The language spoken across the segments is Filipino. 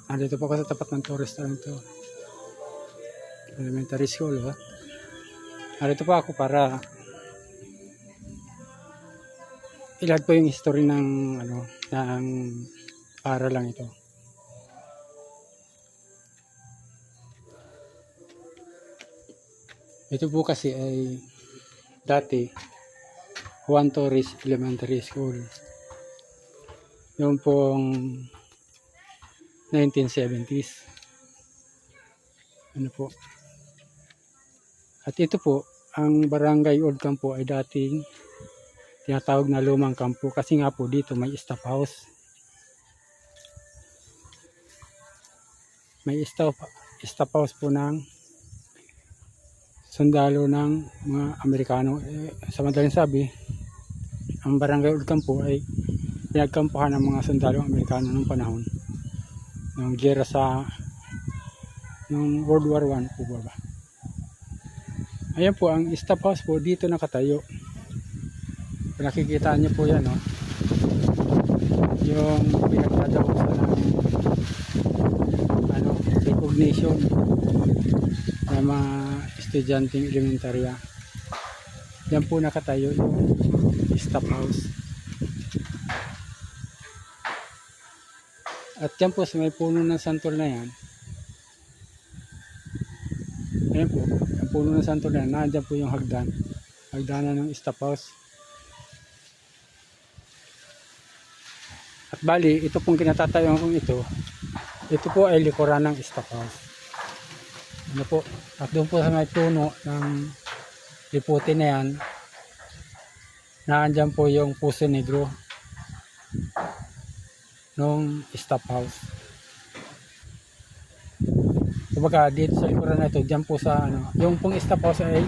Nandito po ako sa tapat ng tourist na ito. Elementary school, oh. Nandito po ako para ilad po yung history ng ng para lang ito. Ito po kasi ay dati Juan Torres Elementary School. Yung pong 1970s. Ano po? At ito po, ang Barangay Old Campo ay dating tinatawag na Lumang Kampo kasi nga po dito may staff house. May staff house po ng sundalo ng mga Amerikano. Sa madaling sabi, ang Barangay Old Campo ay pinagkampuhan ng mga sundalo Amerikano ng panahon ng giyera sa ng World War I po ba. Ayan po, ang staff house po dito nakatayo. Nakikita niyo po yan, no? Yung pinagdadaw sa recognition ng mga estudyanteng elementarya. Yan po nakatayo yung staff house. At yan po sa may puno ng santol na yan. Ayan po, ang puno ng santol na yan. Nandiyan po yung hagdanan ng staff house. At bali, ito pong kinatatayuan kong ito po ay likuran ng staff house. Ano po? At doon po sa may puno ng liputi na yan, naandyan po yung Puso Negro nung staff house. Kumbaga dito sa likuran na ito, dyan po sa yung pong staff house ay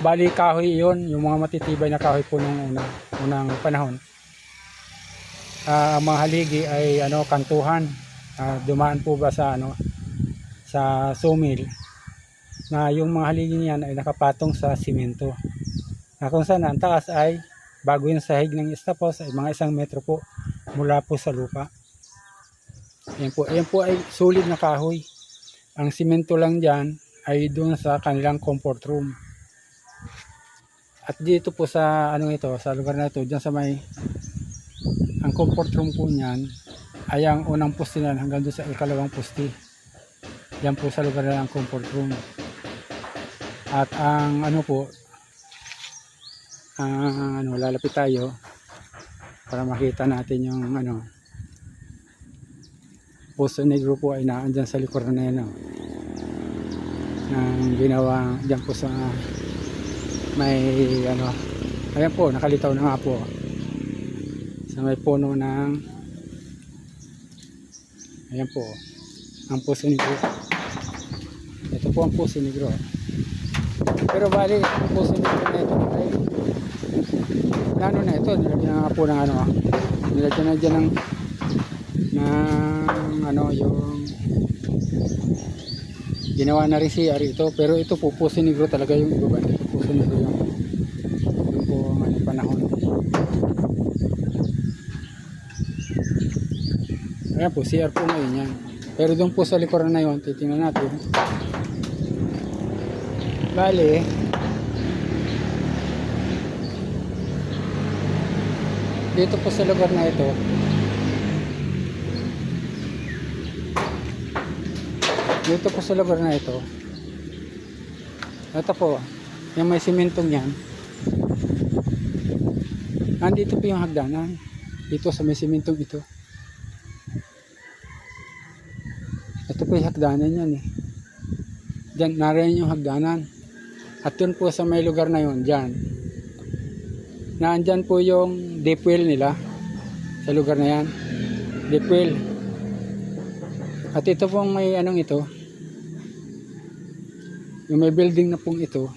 bali kahoy yun, yung mga matitibay na kahoy po nung unang panahon. Ang mga haligi ay kantuhan. Dumaan po ba sa sa sawmill na yung mga haligi niyan ay nakapatong sa simento. Na kung saan ang taas ay bago yung sahig ng staff house ay mga 1 metro po mula po sa lupa. Ayan po ay solid na kahoy. Ang simento lang dyan ay doon sa kanilang comfort room. At dito po sa sa lugar na ito, dyan sa may ang comfort room po niyan ay ang unang poste na hanggang doon sa ikalawang poste. Yan po sa lugar na ang comfort room. At ang lalapit tayo para makita natin yung Puso Negro po ay naandyan sa likuran na yan, nang ginawa dyan po sa may ayan po, nakalitaw na nga po sa may puno ng ayan po ang Puso Negro. Ito po ang Puso Negro, pero bali ang Puso Negro na ito ay na ito, nilagyan nga po ng nilagyan na dyan ng yung ginawa na rin CR ito, pero ito po Puso Negro talaga yung ibaba. Ito Puso Negro yung po panahon. Ayan po, CR po ngayon yan. Pero doon po sa likuran na yun, titingnan natin. Bale, dito po sa lugar na ito, ito po, yung may simentong yan, andito po yung hagdanan, dito sa may simentong ito. Ito po yung hagdanan yan Diyan, nariyan yung hagdanan. At dun po sa may lugar na yun, dyan, naandyan po yung deep well nila, sa lugar na yan, deep well. At ito pong may ito, yung may building na pong ito,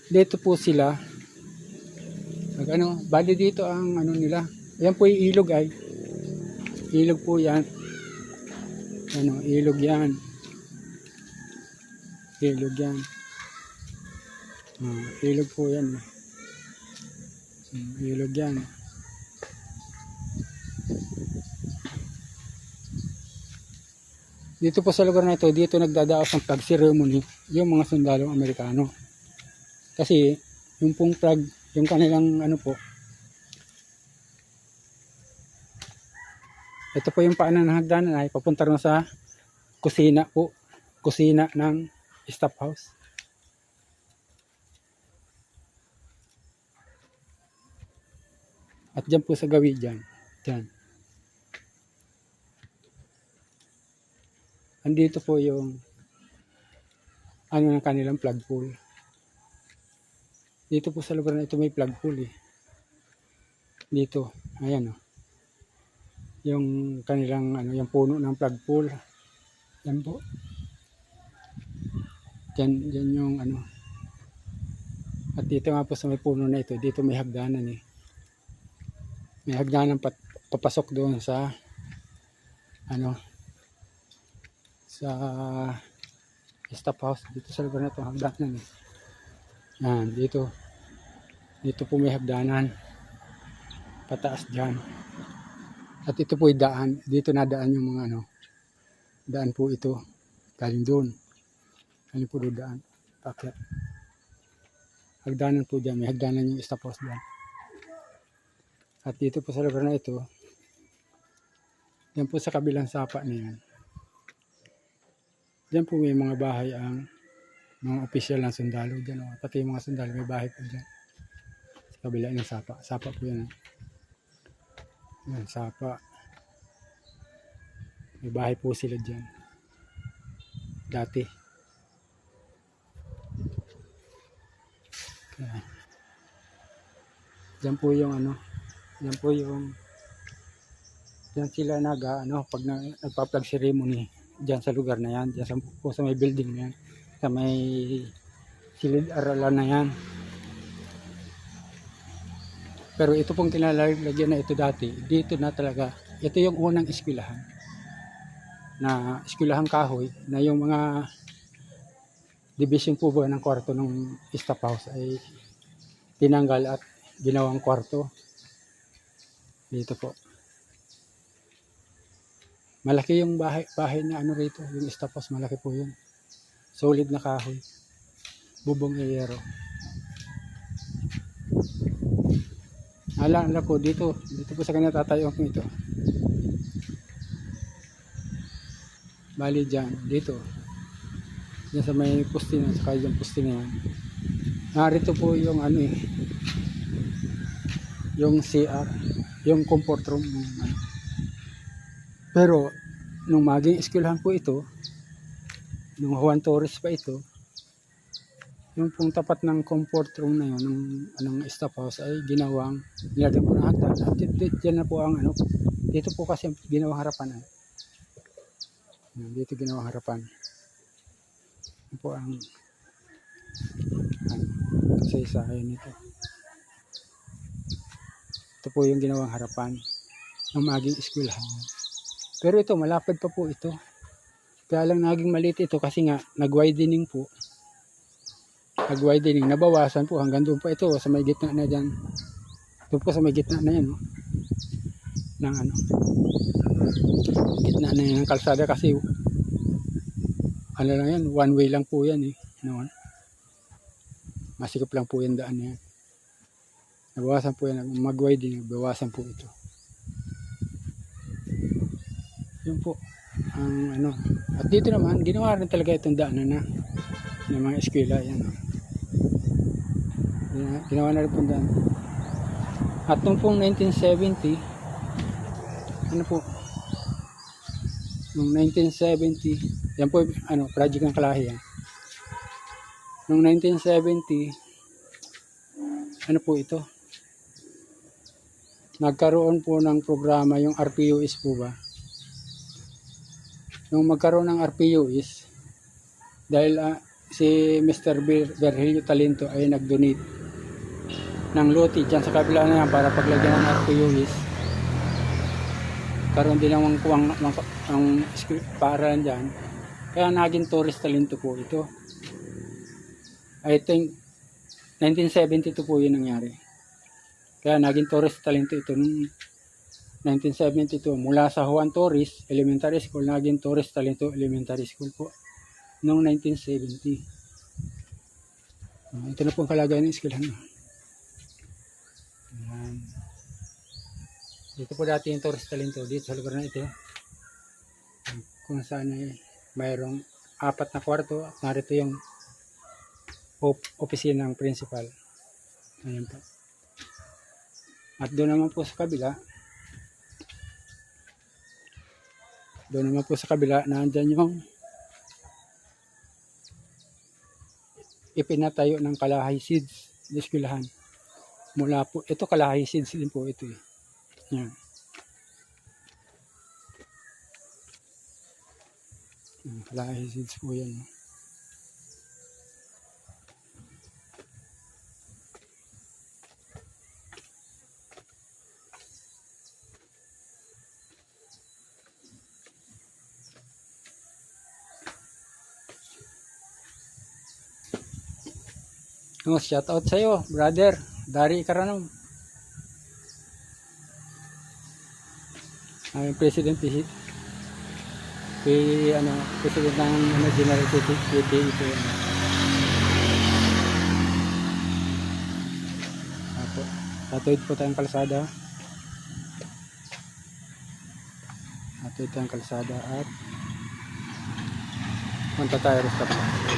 dito po sila bali dito ang nila. Ayan po yung ilog ilog po yan, ilog yan, ilog po yan, ilog yan. Dito po sa lugar na ito, dito nagdadaos ng flag ceremony yung mga sundalong Amerikano. Kasi yung pong flag, yung kanilang ano po, ito po yung paanan ng hagdanan ay papunta rin sa kusina po, kusina ng staff house. At dyan po sa gawin dyan, andito po yung ano ng kanilang flagpole. Dito po sa lugar na ito may flagpole eh. Dito, ayan oh. Yung kanilang ano, yung puno ng flagpole. Yan po. Diyan yung ano. At dito nga po sa may puno na ito, dito may hagdanan eh. May hagdanan papasok doon sa ano, sa staff house dito sa lugar na ito, hagdanan eh. Yan, dito po may hagdanan pataas dyan. At ito po yung daan, dito nadaan yung mga ano, daan po ito galing doon, galing po doon daan pakyat, hagdanan po dyan, may hagdanan yung staff house dyan. At dito po sa lugar na ito, yan po sa kabilang sapa na yan, dyan po may mga bahay ang mga opisyal ng sundalo dyan, oh. Pati yung mga sundalo may bahay po dyan sa kabila ng sapa po yan, yan sapa, may bahay po sila dyan dati. Yan. Dyan po yung ano, dyan po yung dyan sila pag nagpa-flag ceremony dyan sa lugar na yan, dyan po sa may building na yan, sa may silid-aralan na yan. Pero ito pong kinalagyan na ito dati, dito na talaga, ito yung unang eskwelahan na eskwelahan kahoy, na yung mga division po ba ng kwarto ng staff house ay tinanggal at ginawang kwarto. Dito po. Malaki yung bahay na ano rito, yung staff house, malaki po yun. Solid na kahoy. Bubong iyero. Ala po dito po sa kanya tatayo ko ito. Bali dyan, dito. Diyan sa may poste na, saka yung poste na yan. Narito po yung ano eh, yung CR, yung comfort room. Ano. Pero, nung maging eskwelahan po ito, nung Juan Torres pa ito, yung pong tapat ng comfort room na yun, ng anong staff house ay ginawang, nilagyan po ng hagdan. At dyan na po ang ano, dito po kasi ginawang harapan. Dito ginawang harapan. Ito po ang kasaysayan nito. Ito po yung ginawang harapan ng maging eskwelahan. Pero ito, malapad pa po ito. Kaya lang naging maliit ito kasi nga nag-widening po. Nag-widening, nabawasan po hanggang doon pa ito sa may gitna na dyan. Doon po sa may gitna na yan. Ng ano. Gitna na yan ng kalsada kasi ano lang yan, one way lang po yan eh. No? Masikip lang po yung daan yan. Nabawasan po yan, mag-widening, nabawasan po ito. Yun po ang ano. At dito naman ginawa rin talaga itong daanan na ng mga eskwela yan. Ginawa na rin po daan. At nung pong 1970 ano po, nung 1970 yan po ano, project ng Kalahi yan. Nung 1970 ano po ito, nagkaroon po ng programa yung RPUs po ba. Nung magkaroon ng RPUs, dahil si Mr. Virgilio Talento ay nag-donate ng lote dyan sa kabila na yan para paglagyan ng RPUs, karoon din ang paaralan dyan, kaya naging Torres Talento po ito. I think 1972 po yun nangyari, kaya naging Torres Talento ito nung 1972 mula sa Juan Torres Elementary School naging Torres Talento Elementary School po noong 1970. Ito na po ang kalagayan ng eskwelahan. Ayan. Dito po dati yung Torres Talento dito sa lugar na ito kung saan ay mayroong 4 na kwarto at narito yung opisina ng principal. Ayan po. At doon naman po sa kabila, nandyan yung ipinatayo ng Kalahay Seeds na eskwelahan. Mula po, ito Kalahay Seeds din po ito eh. Yan. Kalahay Seeds po yan. Oh, shout out sa'yo, brother. Dari Ikaranong. Ang president president ng General PTA ito. Apo. Tatuid po tayong kalsada. Tatuid tayong kalsada at punta tayo sa kapila.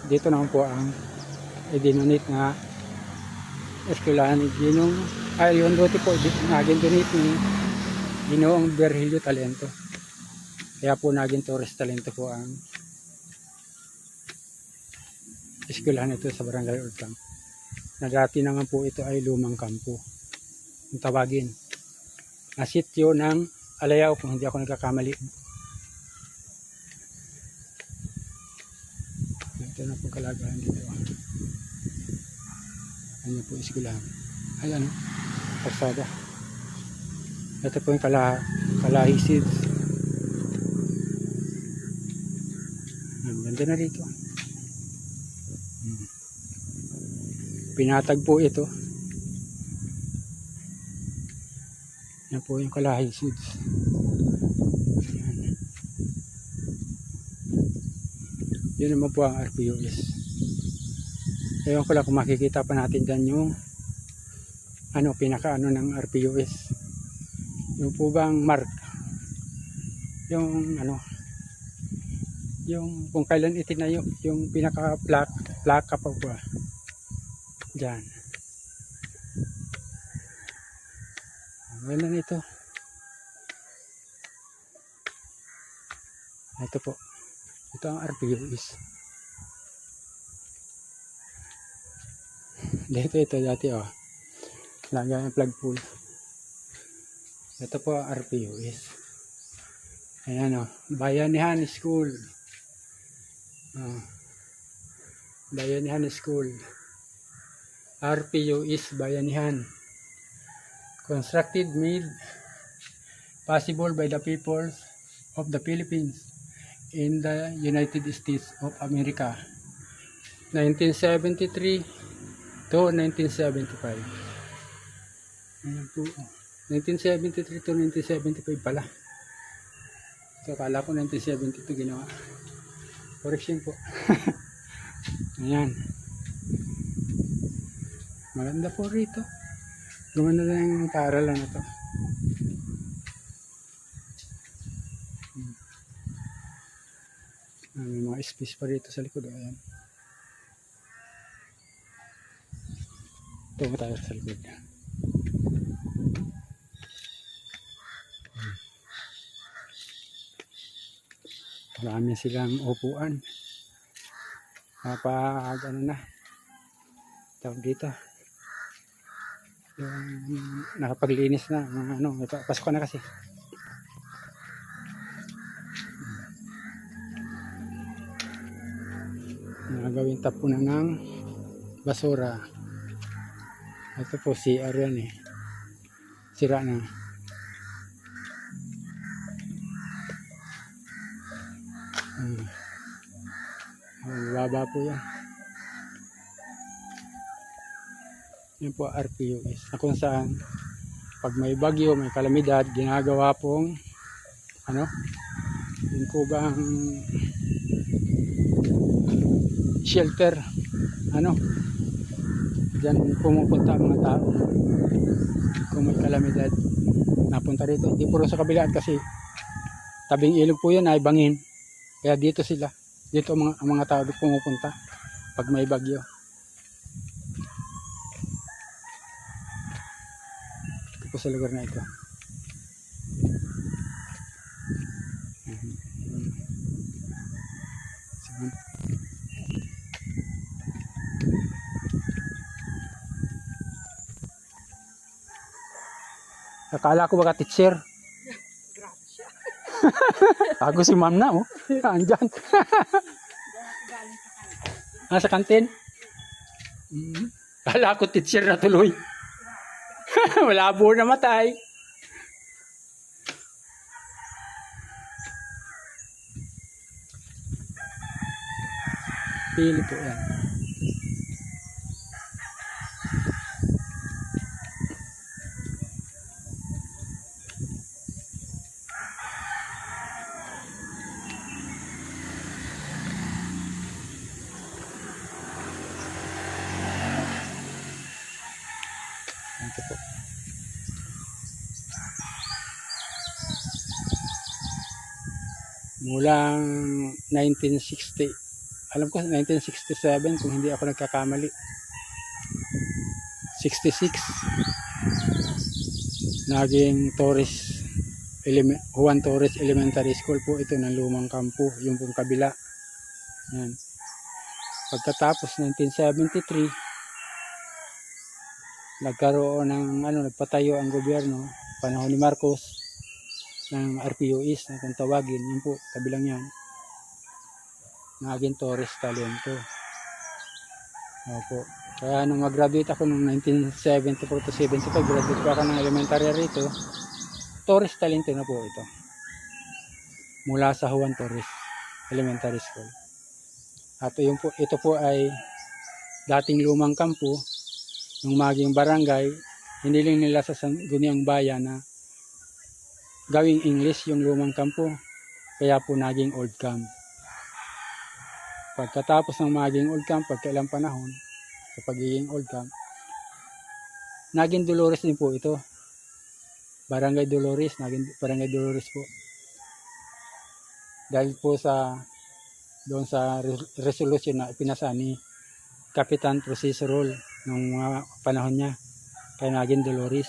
Dito naman po ang idinonate na eskwelahan ni Ginong yung dote po naging donate ni Ginoong Virgilio Talento, kaya po naging Torres Talento po ang eskwelahan ito sa Barangay Urtang, na dati naman po ito ay lumang kampo kung tawagin, na sityo ng Alayao kung hindi ako nagkakamali. Ito na po kalagayan dito. Ano po eskwelahan. Ayan, kalsada. Ito po yung Kalahay Seeds. Ganda na rito. Pinatag po ito. Yan po yung Kalahay Seeds. Yun naman po ang RPUS. Ewan ko lang kung makikita pa natin dyan yung pinaka ng RPUS. Yung po bang mark. Yung yung kung kailan itinayo, yung pinaka plaka pa po. Dyan. Ganda nito. Ito po. Ito ang RPUS. Ito dati lagay ang plug pool. Ito po ang RPUS. Ayan Bayanihan School. Bayanihan School. RPUS Bayanihan. Constructed made possible by the people of the Philippines in the United States of America 1973 to 1975. Ayan po. 1973 to 1975 pala. So kala ko 1972 ginawa. Correction po. Ayan. Maganda po rito. Gumanda na yung paaralan na to. May mga space pa rito sa likod. Ayan. Tungo tayo sa likod. Marami silang upuan. Kapag tawag dito. Yung nakapaglinis na. Ito, pasok na kasi. Gawing tapunan ng basura. Ito po CR yan Sira na. Baba po yan. Yan po RPUS. Na kung saan pag may bagyo, may kalamidad, ginagawa pong yun po bang shelter. Diyan pumupunta ang mga tao kung may kalamidad. Napunta rito. Hindi puro sa kabilaan kasi tabing ilog po yan ay bangin. Kaya dito sila. Dito ang mga tao pumupunta pag may bagyo. Ito po sa lugar na ito. Akala ko baka teacher. Ako si ma'am na, oh. Andyan. Sa kantin? Kala ko teacher na tuloy. Wala po namatay. Pili po yan. Ito po. Mulang 1960, alam ko 1967 kung hindi ako nagkakamali. 66 naging Juan Torres Elementary School po ito ng lumang kampo, yung pong kabila. Yan. Pagkatapos 1973 nagkaroon ng nagpatayo ang gobyerno panahon ni Marcos ng RPUS na kung tawagin, yun po kabilang yan, naging Torres Talento. Opo. Kaya nung mag-graduate ako noong 1974 to 75, graduate ko ako ng elementary rito, Torres Talento na po ito, mula sa Juan Torres Elementary School. At ito po ay dating lumang kampo. Nung maging barangay, hiniling nila sa Sangguniang Bayan na gawing English yung lumang kampo. Kaya po naging old camp. Pagkatapos ng maging old camp, pagkailang panahon, sa pagiging old camp, naging Dolores din po ito. Barangay Dolores, naging Barangay Dolores po. Dahil po doon sa resolution na ipinasa ni Kapitan Procesorol nung mga panahon niya, kaya naging Dolores.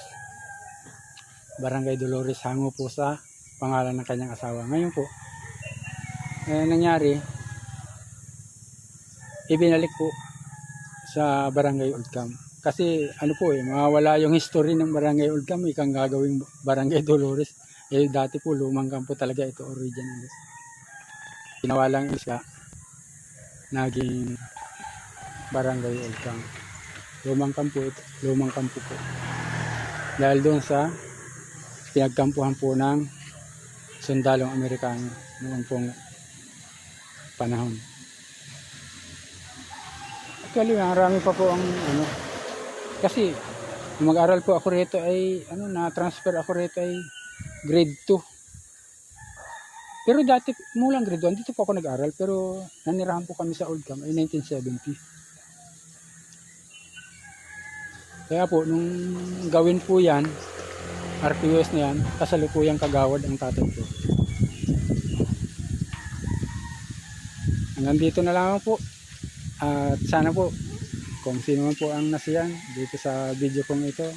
Barangay Dolores, hango po sa pangalan ng kanyang asawa. Ngayon po, nangyari, ibinalik po sa Barangay Old Camp. Kasi mawawala yung history ng Barangay Old Camp, ikang gagawing Barangay Dolores. Dati po lumang kampo talaga ito, original. Ginawa lang isa, naging Barangay Old Camp. Lumang kampo po. Dahil doon sa pinagkampuhan po ng sundalong Amerikano noong pong panahon. Actually, marami pa po ang kasi nung mag-aral po ako rito ay na-transfer ako rito ay grade 2. Pero dati mulang grade 1 dito po ako nag-aral, pero nanirahan po kami sa Old Camp ay 1970. Kaya po, nung gawin po yan, RPUS na yan, kasalukuyang kagawad ang tatay ko. Hanggang dito na lang po. At sana po, kung sino man po ang nasiyan dito sa video kong ito,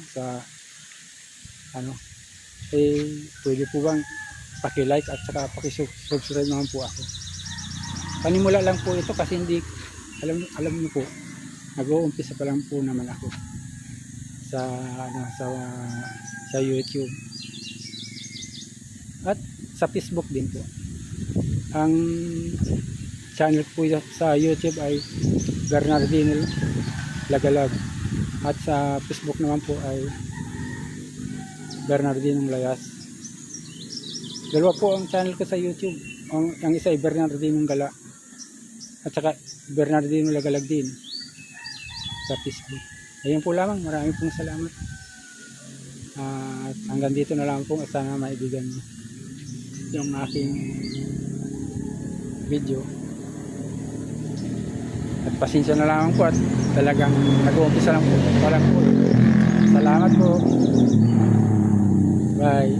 pwede po bang paki-like at saka paki-subscribe naman po ako. Panimula lang po ito kasi hindi, alam niyo po, nag-uumpisa pa lang po naman ako sa YouTube at sa Facebook din po. Ang channel po sa YouTube ay Bernardino Lagalag at sa Facebook naman po ay Bernardino Layas. Dalawa po ang channel ko sa YouTube. Ang isa ay Bernardino Gala. At saka Bernardino Lagalag din sa Facebook. Ayun po lamang. Maraming pong salamat. At hanggang dito na lang po. Sana maibigan nyo yung aking video. At pasensya na lang po at talagang nag-uumpisa lang po. Walang po. Salamat po. Bye.